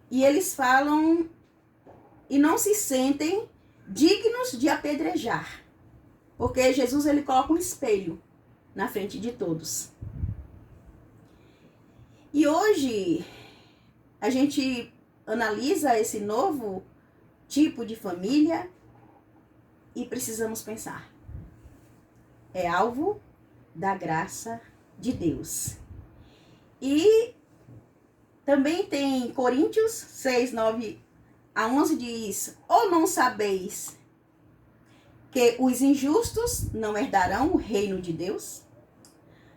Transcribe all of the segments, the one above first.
e eles falam e não se sentem dignos de apedrejar. Porque Jesus, ele coloca um espelho na frente de todos. E hoje, a gente analisa esse novo tipo de família e precisamos pensar. É alvo da graça de Deus. E também tem Coríntios 6, 9 a 11 diz: ou não sabeis que os injustos não herdarão o reino de Deus?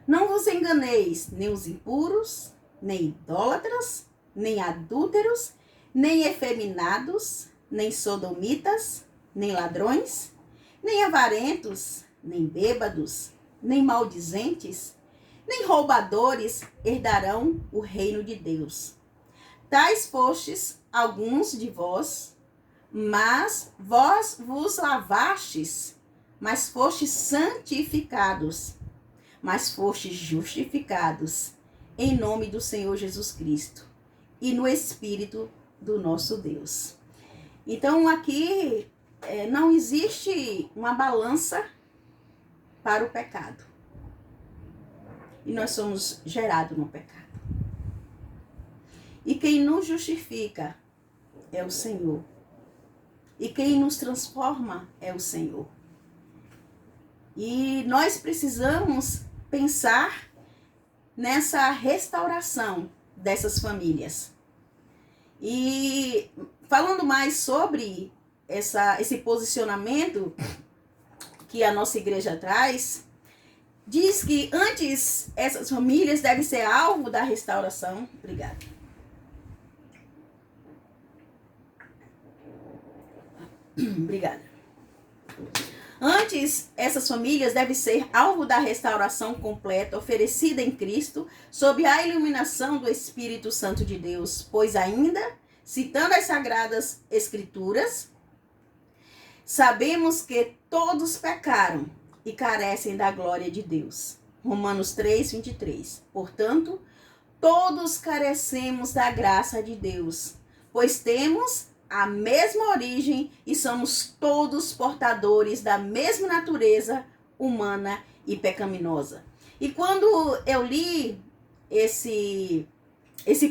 Não vos enganeis, nem os impuros, nem idólatras, nem adúlteros, nem efeminados, nem sodomitas, nem ladrões, nem avarentos, nem bêbados, nem maldizentes, nem roubadores herdarão o reino de Deus. Tais fostes alguns de vós, mas vós vos lavastes, mas fostes santificados, mas fostes justificados em nome do Senhor Jesus Cristo e no Espírito do nosso Deus. Então aqui não existe uma balança para o pecado. E nós somos gerados no pecado. E quem nos justifica é o Senhor. E quem nos transforma é o Senhor. E nós precisamos pensar nessa restauração dessas famílias. E falando mais sobre esse posicionamento que a nossa igreja traz, diz que antes essas famílias devem ser alvo da restauração. Obrigada. Obrigada. Antes, essas famílias devem ser alvo da restauração completa oferecida em Cristo sob a iluminação do Espírito Santo de Deus, pois ainda, citando as Sagradas Escrituras, sabemos que todos pecaram e carecem da glória de Deus. Romanos 3, 23. Portanto, todos carecemos da graça de Deus, pois temos a mesma origem e somos todos portadores da mesma natureza humana e pecaminosa. E quando eu li esse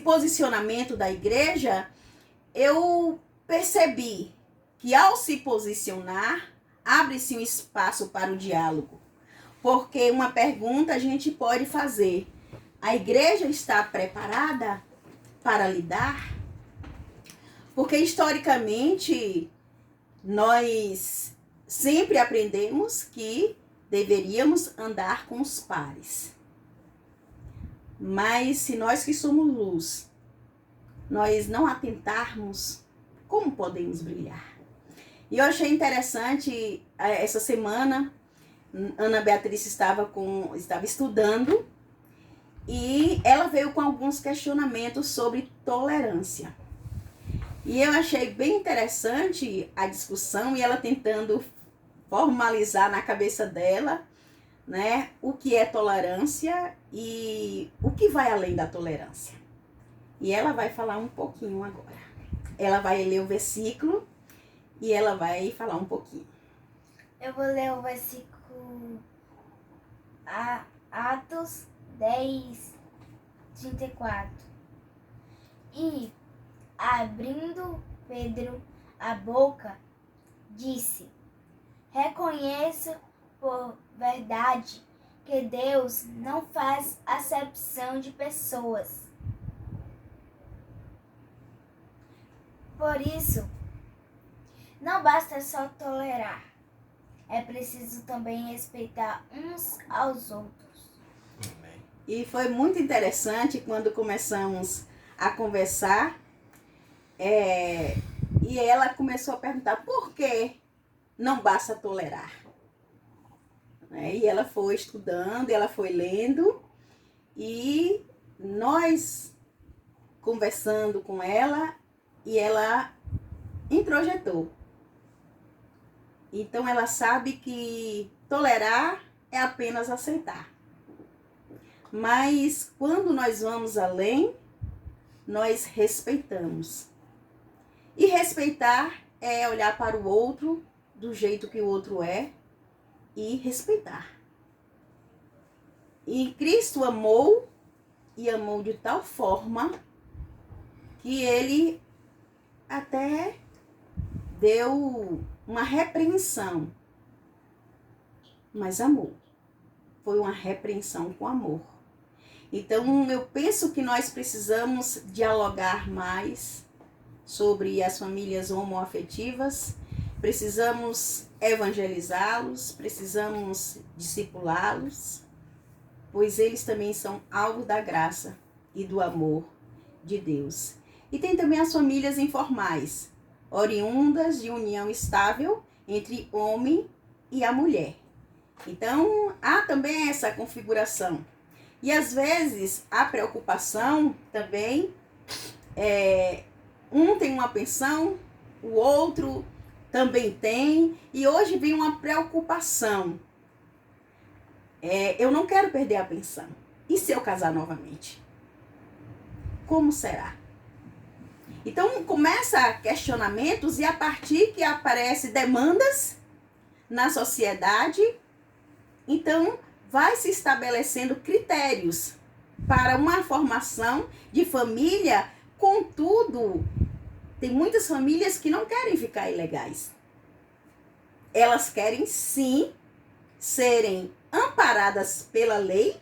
posicionamento da igreja, eu percebi que ao se posicionar, abre-se um espaço para o diálogo. Porque uma pergunta a gente pode fazer: a igreja está preparada para lidar? Porque historicamente nós sempre aprendemos que deveríamos andar com os pares. Mas se nós que somos luz, nós não atentarmos, como podemos brilhar? E eu achei interessante, essa semana, Ana Beatriz estava estudando e ela veio com alguns questionamentos sobre tolerância. E eu achei bem interessante a discussão e ela tentando formalizar na cabeça dela, né, o que é tolerância e o que vai além da tolerância. E ela vai falar um pouquinho agora. Ela vai ler o versículo e ela vai falar um pouquinho. Eu vou ler o versículo Atos 10, 34. E, abrindo Pedro a boca, disse: reconheço por verdade que Deus não faz acepção de pessoas. Por isso, não basta só tolerar, é preciso também respeitar uns aos outros. E foi muito interessante quando começamos a conversar, e ela começou a perguntar por que não basta tolerar. E ela foi estudando, ela foi lendo, e nós conversando com ela, e ela introjetou. Então ela sabe que tolerar é apenas aceitar. Mas quando nós vamos além, nós respeitamos. E respeitar é olhar para o outro do jeito que o outro é e respeitar. E Cristo amou e amou de tal forma que ele até deu uma repreensão, mas amou. Foi uma repreensão com amor. Então, eu penso que nós precisamos dialogar mais sobre as famílias homoafetivas, precisamos evangelizá-los, precisamos discipulá-los, pois eles também são alvo da graça e do amor de Deus. E tem também as famílias informais, oriundas de união estável entre o homem e a mulher. Então, há também essa configuração. E às vezes a preocupação também um tem uma pensão, o outro também tem, e hoje vem uma preocupação. Eu não quero perder a pensão. E se eu casar novamente? Como será? Então começa questionamentos, e a partir que aparecem demandas na sociedade, então vai se estabelecendo critérios para uma formação de família. Contudo, tem muitas famílias que não querem ficar ilegais. Elas querem sim serem amparadas pela lei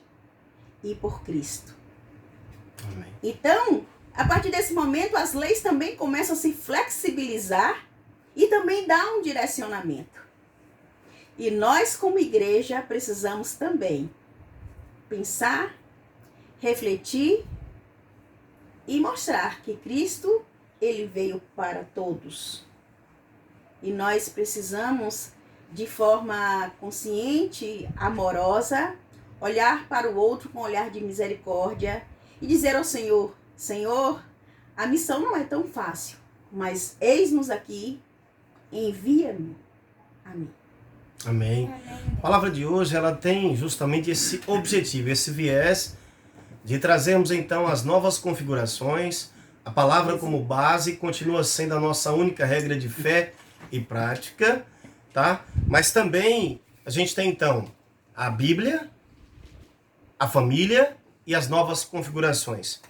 e por Cristo. Amém. Então, a partir desse momento, as leis também começam a se flexibilizar e também dar um direcionamento. E nós, como igreja, precisamos também pensar, refletir e mostrar que Cristo, ele veio para todos. E nós precisamos, de forma consciente, amorosa, olhar para o outro com um olhar de misericórdia e dizer ao Senhor: Senhor, a missão não é tão fácil, mas eis-nos aqui, envia-me a mim. Amém. A palavra de hoje, ela tem justamente esse objetivo, esse viés de trazermos então as novas configurações. A palavra como base continua sendo a nossa única regra de fé e prática, tá? Mas também a gente tem então a Bíblia, a família e as novas configurações.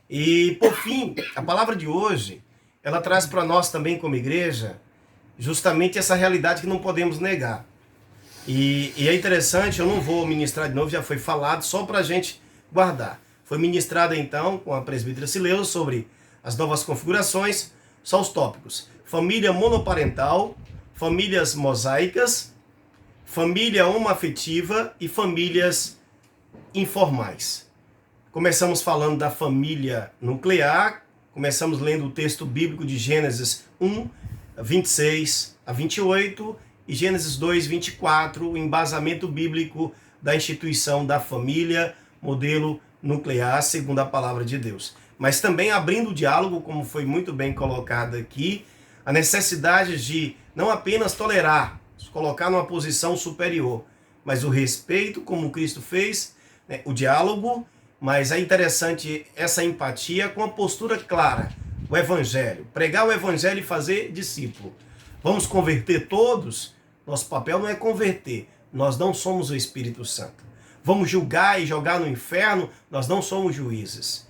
E por fim, a palavra de hoje, ela traz para nós também como igreja justamente essa realidade que não podemos negar. E é interessante, eu não vou ministrar de novo, já foi falado, só para a gente guardar. Foi ministrada então com a presbítera Sileuza sobre as novas configurações, só os tópicos: família monoparental, famílias mosaicas, família homoafetiva e famílias informais. Começamos falando da família nuclear, começamos lendo o texto bíblico de Gênesis 1, 26 a 28 e Gênesis 2, 24, o embasamento bíblico da instituição da família, modelo nuclear, segundo a palavra de Deus. Mas também abrindo o diálogo, como foi muito bem colocado aqui, a necessidade de não apenas tolerar, se colocar numa posição superior, mas o respeito, como Cristo fez, né, o diálogo, mas é interessante essa empatia com a postura clara, o evangelho, pregar o evangelho e fazer discípulo. Vamos converter todos? Nosso papel não é converter, nós não somos o Espírito Santo. Vamos julgar e jogar no inferno? Nós não somos juízes.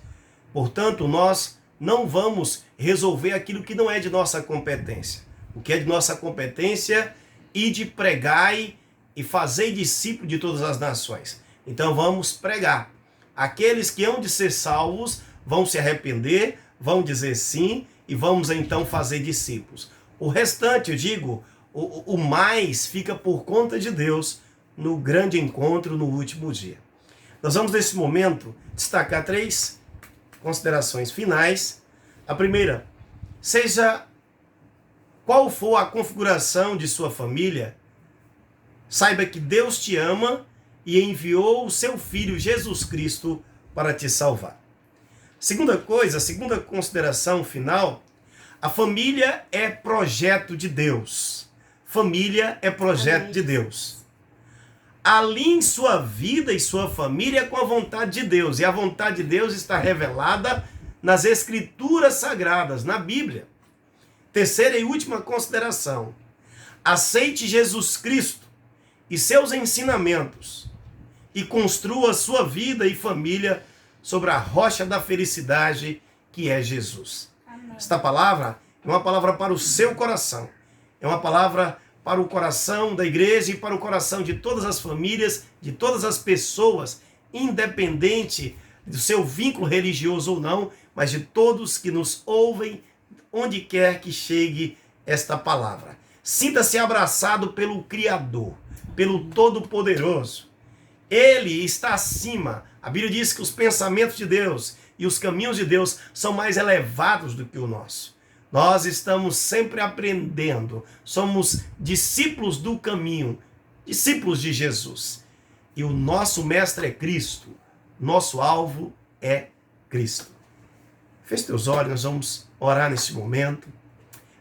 Portanto, nós não vamos resolver aquilo que não é de nossa competência. O que é de nossa competência, ide pregai e fazei discípulo de todas as nações. Então vamos pregar. Aqueles que hão de ser salvos vão se arrepender, vão dizer sim e vamos então fazer discípulos. O restante, eu digo, o mais fica por conta de Deus no grande encontro no último dia. Nós vamos nesse momento destacar 3 considerações finais. A primeira, seja qual for a configuração de sua família, saiba que Deus te ama e enviou o seu Filho Jesus Cristo para te salvar. Segunda coisa, segunda consideração final, a família é projeto de Deus. Família é projeto de Deus. Alinhe sua vida e sua família com a vontade de Deus. E a vontade de Deus está revelada nas Escrituras Sagradas, na Bíblia. Terceira e última consideração. Aceite Jesus Cristo e seus ensinamentos e construa sua vida e família sobre a rocha da felicidade que é Jesus. Amém. Esta palavra é uma palavra para o seu coração. É uma palavra para o coração da igreja e para o coração de todas as famílias, de todas as pessoas, independente do seu vínculo religioso ou não, mas de todos que nos ouvem, onde quer que chegue esta palavra. Sinta-se abraçado pelo Criador, pelo Todo-Poderoso. Ele está acima. A Bíblia diz que os pensamentos de Deus e os caminhos de Deus são mais elevados do que o nosso. Nós estamos sempre aprendendo. Somos discípulos do caminho, discípulos de Jesus. E o nosso mestre é Cristo. Nosso alvo é Cristo. Feche teus olhos, nós vamos orar nesse momento.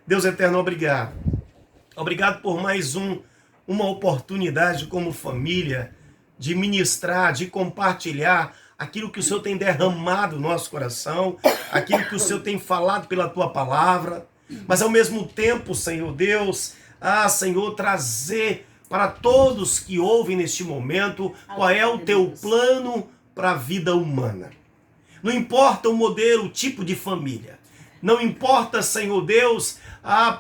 Deus eterno, obrigado. Obrigado por mais uma oportunidade como família de ministrar, de compartilhar aquilo que o Senhor tem derramado no nosso coração, aquilo que o Senhor tem falado pela tua palavra, mas ao mesmo tempo, Senhor Deus, Senhor, trazer para todos que ouvem neste momento qual é o teu plano para a vida humana. Não importa o modelo, o tipo de família. Não importa, Senhor Deus,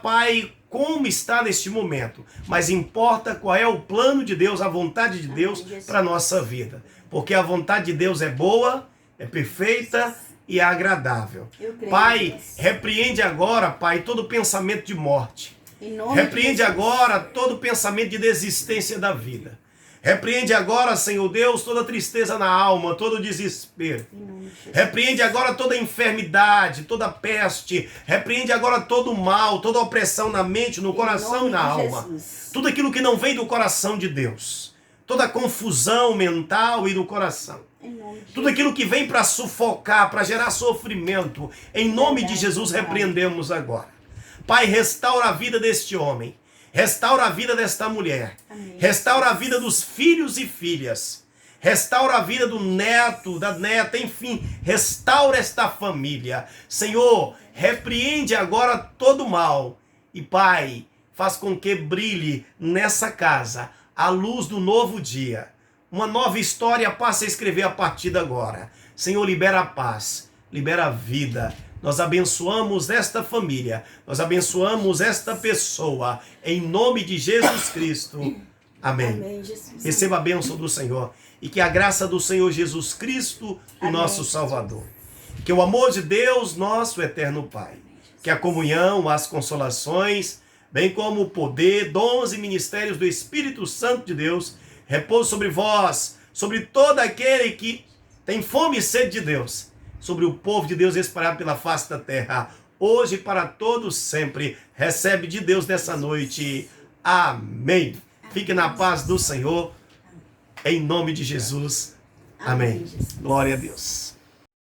Pai, como está neste momento, mas importa qual é o plano de Deus, a vontade de Deus para a nossa vida. Porque a vontade de Deus é boa, é perfeita e é agradável. Pai, repreende agora, Pai, todo pensamento de morte. Repreende agora todo pensamento de desistência da vida. Repreende agora, Senhor Deus, toda tristeza na alma, todo desespero. Repreende agora toda enfermidade, toda peste. Repreende agora todo mal, toda opressão na mente, no coração e na alma. Tudo aquilo que não vem do coração de Deus. Toda confusão mental e do coração. Tudo aquilo que vem para sufocar, para gerar sofrimento. Em nome de Jesus, repreendemos agora. Pai, restaura a vida deste homem. Restaura a vida desta mulher. Amém. Restaura a vida dos filhos e filhas. Restaura a vida do neto, da neta, enfim. Restaura esta família. Senhor, repreende agora todo o mal. E Pai, faz com que brilhe nessa casa a luz do novo dia. Uma nova história passa a escrever a partir de agora. Senhor, libera a paz, libera a vida. Nós abençoamos esta família, nós abençoamos esta pessoa, em nome de Jesus Cristo. Amém. Amém, Jesus. Receba a bênção do Senhor e que a graça do Senhor Jesus Cristo, o Amém, nosso Salvador, que o amor de Deus, nosso eterno Pai, que a comunhão, as consolações, bem como o poder, dons e ministérios do Espírito Santo de Deus, repouse sobre vós, sobre todo aquele que tem fome e sede de Deus, sobre o povo de Deus espalhado pela face da terra, hoje e para todos sempre. Recebe de Deus nessa noite. Amém. Fique na paz do Senhor, em nome de Jesus. Amém. Glória a Deus.